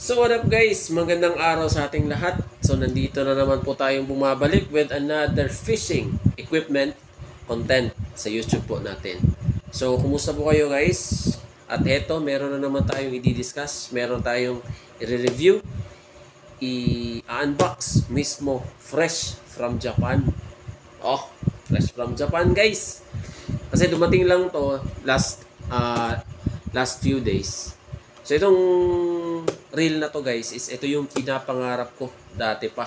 So what up guys, magandang araw sa ating lahat. So nandito na naman po tayong bumabalik with another fishing equipment content sa YouTube po natin. So kumusta po kayo guys? At eto, meron na naman tayong i-discuss, meron tayong i-review, i-unbox mismo fresh from Japan. Oh, fresh from Japan guys. Kasi dumating lang to last few days. So itong reel na to guys is ito yung pinapangarap ko dati pa.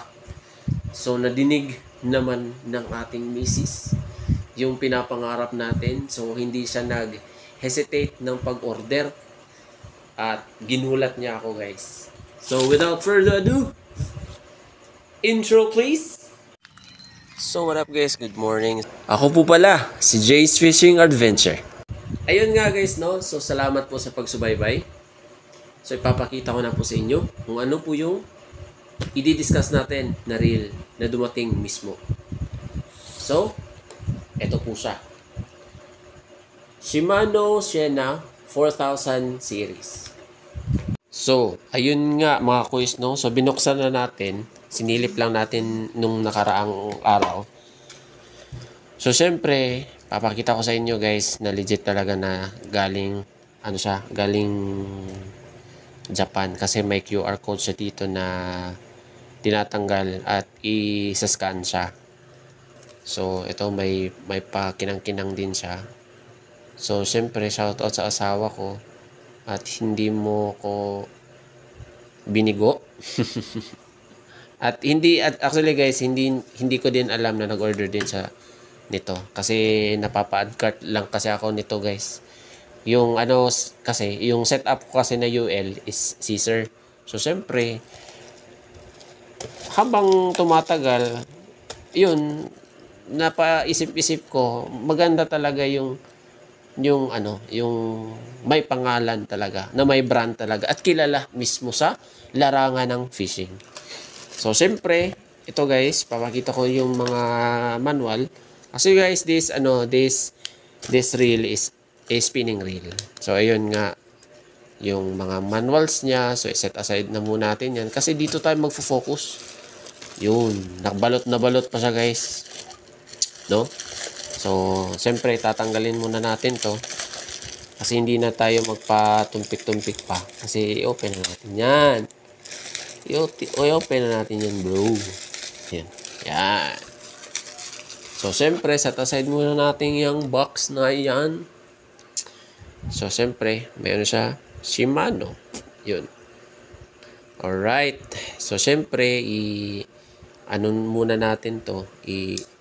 So nadinig naman ng ating misis yung pinapangarap natin. So hindi siya nag-hesitate ng pag-order at ginulat niya ako guys. So without further ado, intro please. So what up guys, good morning. Ako po pala si Jay's Fishing Adventure. Ayun nga guys no, so salamat po sa pagsubaybay. So ipapakita ko na po sa inyo kung ano po yung i-discuss natin na reel na dumating mismo. So, eto po siya. Shimano Sena 4000 series. So, ayun nga mga kuys no. So binuksan na natin, sinilip lang natin nung nakaraang araw. So syempre, papakita ko sa inyo guys na legit talaga na galing galing Japan kasi may QR code siya dito na tinatanggal at i-scan siya. So ito may pakinang-kinang din siya. So syempre shoutout sa asawa ko at hindi mo ko binigo. at actually guys hindi ko din alam na nag-order din siya nito kasi napapa-add cart lang kasi ako nito guys. Yung kasi yung setup ko kasi na UL is Caesar. So syempre habang tumatagal yun napaisip-isip ko maganda talaga yung may pangalan talaga na may brand talaga at kilala mismo sa larangan ng fishing. So syempre ito guys papakita ko yung mga manual kasi guys this reel is a spinning reel. So ayun nga yung mga manuals niya. So set aside na muna natin yan kasi dito tayo magfo-focus. Yun, nakabalot na balot pa siya guys. No? So siyempre tatanggalin muna natin to kasi hindi na tayo magpatumpik-tumpik pa kasi i-open na natin yan. I-open na natin yan bro. Yan. Yan. So siyempre set aside muna natin yung box na yan. So, siyempre, mayroon siya Shimano. Yun. Alright. So, siyempre, muna natin to. I-set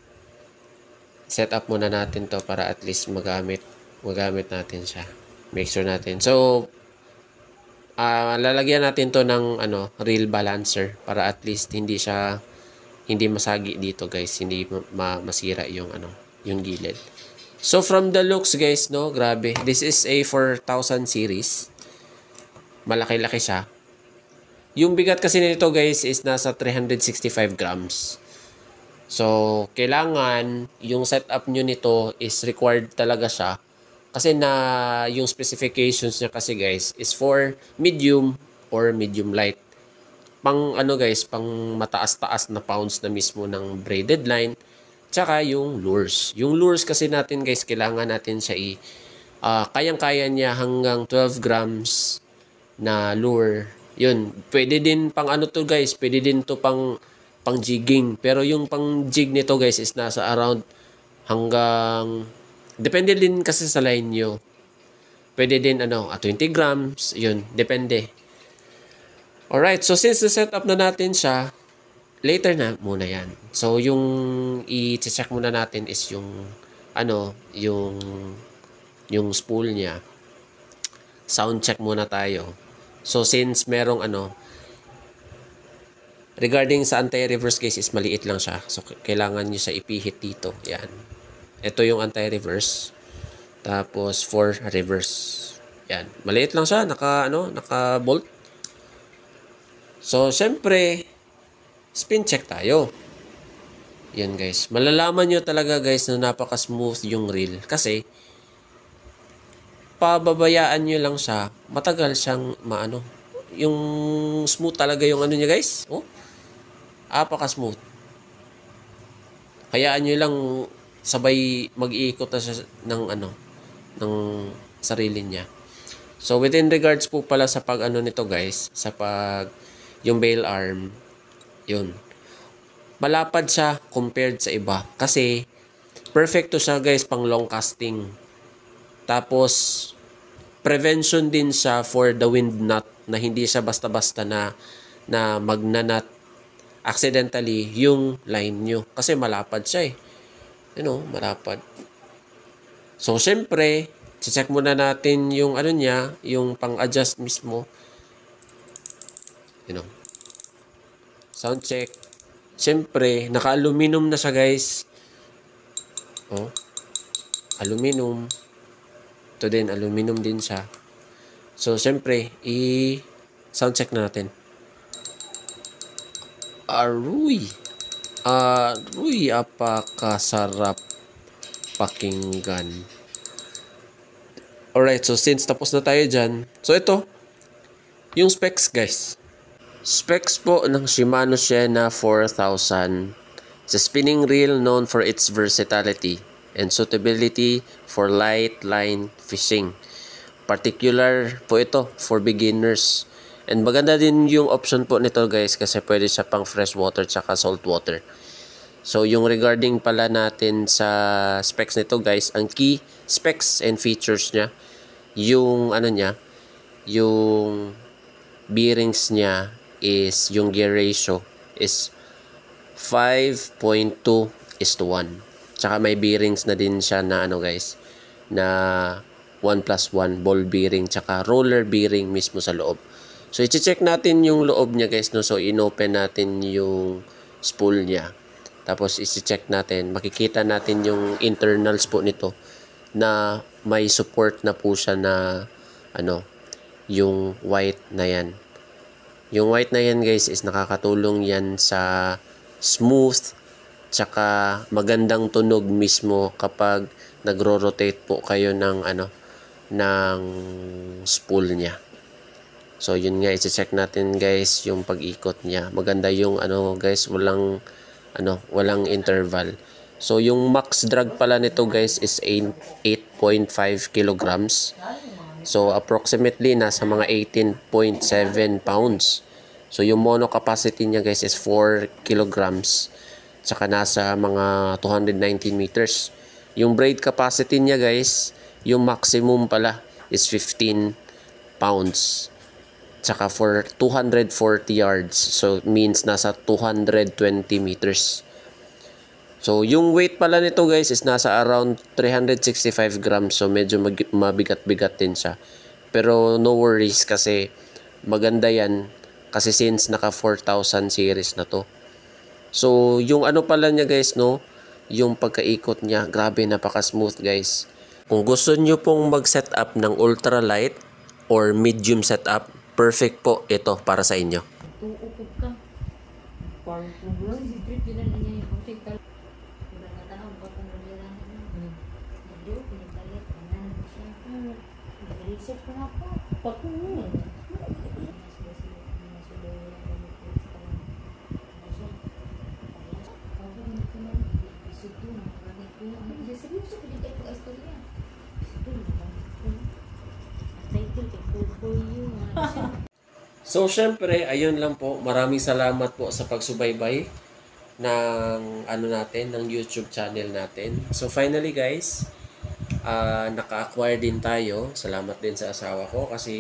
up muna natin to para at least magamit natin siya. Make sure natin. So, lalagyan natin to ng reel balancer para at least hindi masagi dito guys. Hindi masira yung gilid. So from the looks guys no, grabe. This is a 4000 series. Malaki-laki siya. Yung bigat kasi nito guys is nasa 365 grams. So kailangan yung setup nyo nito is required talaga siya. Kasi yung specifications niya kasi guys is for medium or medium light. Pang pang mataas-taas na pounds na mismo ng braided line. Tsaka yung lures. Yung lures kasi natin guys, kailangan natin siya kayang-kaya niya hanggang 12 grams na lure. Yun, pwede din pang to guys, pwede din to pang jigging. Pero yung pang jig nito guys is nasa around hanggang, depende din kasi sa line nyo. Pwede din 20 grams, yun, depende. Alright, so since na-set up na natin siya, later na muna yan. So, yung i-check muna natin is yung spool niya. Sound check muna tayo. So, since merong regarding sa anti-reverse case is maliit lang siya. So, kailangan nyo siya ipihit dito. Yan. Ito yung anti-reverse. Tapos, for reverse. Yan. Maliit lang siya. Naka-bolt. So, syempre, spin check tayo. Yan guys. Malalaman nyo talaga guys na napaka-smooth yung reel. Kasi, pababayaan nyo lang siya, matagal siyang yung smooth talaga yung ano niya guys. Oh, apaka-smooth. Hayaan nyo lang sabay mag-iikot na siya ng ano, ng sarili niya. So within regards po pala sa pag ano nito guys, sa pag yung bail arm, yun. Malapad siya compared sa iba kasi perfecto siya guys pang long casting. Tapos prevention din siya for the wind knot, na hindi siya basta-basta na magnanat accidentally yung line nyo. Kasi malapad siya eh. You know, malapad. So, syempre, check muna natin yung ano niya, yung pang-adjust mismo. You know. Sound check. Syempre, naka-aluminum na siya guys. Oh. Aluminum. Ito din, aluminum din siya. So, syempre, i-sound check na natin. Aruy, apakasarap pakinggan. Alright, so since tapos na tayo dyan, so ito, yung specs guys. Specs po ng Shimano Shena 4000. It's a spinning reel known for its versatility and suitability for light line fishing. Particular po ito for beginners. And maganda din yung option po nito guys kasi pwede siya pang fresh water tsaka salt water. So yung regarding pala natin sa specs nito guys, ang key specs and features niya, yung ano niya, yung bearings niya is, yung gear ratio is 5.2:1. Tsaka may bearings na din siya na ano guys, na 1+1 ball bearing tsaka roller bearing mismo sa loob. So, i-check natin yung loob niya guys, no? So, in-open natin yung spool niya. Tapos, i-check natin. Makikita natin yung internals po nito na may support na po siya na ano, yung white na yan. Yung white na yan guys is nakakatulong yan sa smooth tsaka magandang tunog mismo kapag nagro-rotate po kayo ng ano, ng spool niya. So, yun nga, i-check natin guys yung pag-ikot niya. Maganda yung ano guys, walang interval. So, yung max drag pala nito guys is 8.5 kilograms. So, approximately nasa mga 18.7 pounds. So, yung mono capacity niya guys is 4 kilograms. Tsaka nasa mga 219 meters. Yung braid capacity niya guys, yung maximum pala is 15 pounds. Tsaka for 240 yards. So, means nasa 220 meters. So, yung weight pala nito guys is nasa around 365 grams. So, medyo mabigat-bigat din siya. Pero, no worries kasi maganda yan. Kasi since naka 4,000 series na to. So, yung ano pala niya guys, no? Yung pagkaikot niya, grabe, napaka-smooth guys. Kung gusto nyo pong mag-setup ng ultralight or medium setup, perfect po ito para sa inyo. Tuukog ka. Parang problem. Si Trip, yun na niya yung perfect. Kurang na tao, ba't ang nalilang na? Nagdo, pinagdalit. Ano na siya? Nag-reset ko nga po. Patungo. So, syempre, ayun lang po. Maraming salamat po sa pagsubaybay ng ano natin, ng YouTube channel natin. So, finally guys, naka-acquire din tayo. Salamat din sa asawa ko kasi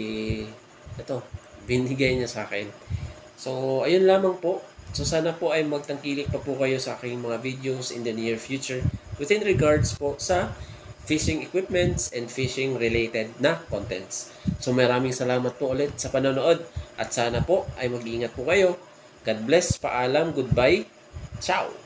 ito, binigay niya sa akin. So, ayun lamang po. So, sana po ay magtangkilik pa po kayo sa aking mga videos in the near future within regards po sa fishing equipments and fishing related na contents. So, maraming salamat po ulit sa panonood at sana po ay mag-iingat po kayo. God bless, paalam, goodbye, ciao!